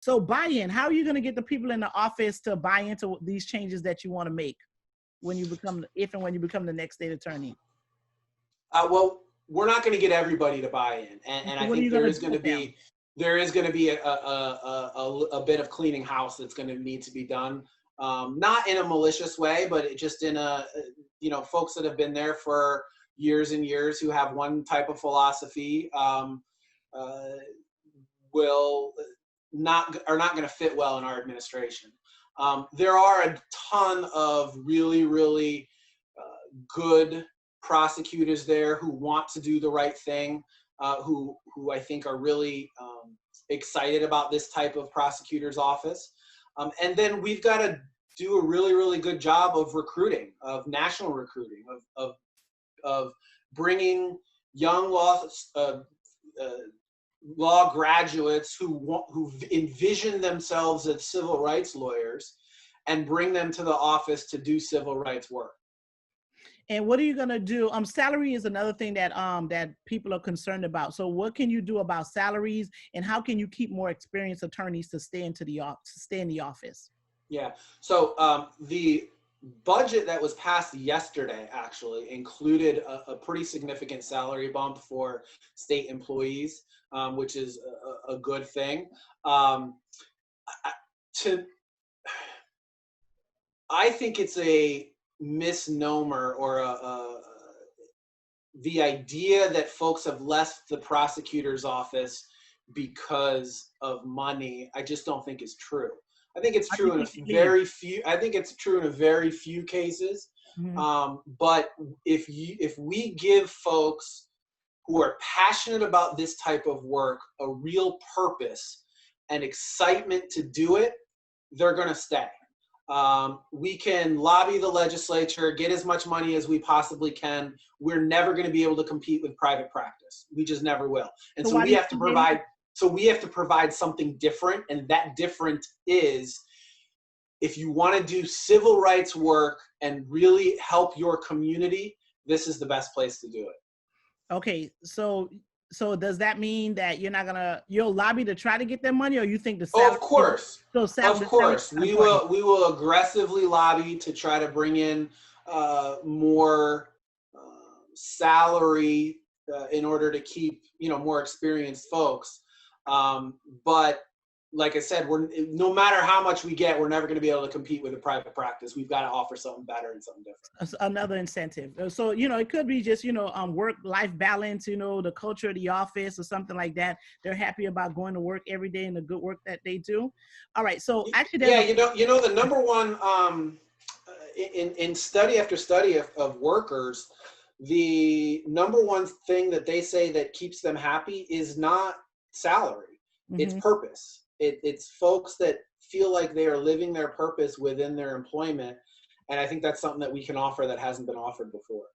So buy-in, how are you going to get the people in the office to buy into these changes that you want to make when you become, if and when you become the next state attorney? Well, we're not going to get everybody to buy in, and I think there is going to be a bit of cleaning house that's going to need to be done, not in a malicious way, but just in a, folks that have been there for years and years who have one type of philosophy are not going to fit well in our administration. There are a ton of really, really good prosecutors there who want to do the right thing, who I think are really excited about this type of prosecutor's office. And then we've got to do a really, really good job of recruiting, of national recruiting, of bringing young law graduates who envision themselves as civil rights lawyers and bring them to the office to do civil rights work. And what are you going to do? Salary is another thing that that people are concerned about. So what can you do about salaries, and how can you keep more experienced attorneys to stay in the office? Yeah. So the budget that was passed yesterday actually included a pretty significant salary bump for state employees, which is a good thing. I think it's a misnomer or the idea that folks have left the prosecutor's office because of money. I just don't think is true. I think it's true in a very few. I think it's true in a very few cases. Mm-hmm. But if we give folks who are passionate about this type of work a real purpose and excitement to do it, they're going to stay. We can lobby the legislature, get as much money as we possibly can. We're never going to be able to compete with private practice. We just never will. And so we have to provide. So we have to provide something different, and that different is, if you want to do civil rights work and really help your community, this is the best place to do it. Okay, so does that mean that you'll lobby to try to get their money, or you think the salary? Of course. We will aggressively lobby to try to bring in more salary in order to keep more experienced folks. But like I said, no matter how much we get, we're never going to be able to compete with a private practice. We've got to offer something better and something different. Another incentive. So, it could be just, work-life balance, the culture of the office or something like that. They're happy about going to work every day and the good work that they do. All right. So actually, the number one, in study after study of workers, the number one thing that they say that keeps them happy is not salary. Mm-hmm. It's purpose. It's folks that feel like they are living their purpose within their employment. And I think that's something that we can offer that hasn't been offered before.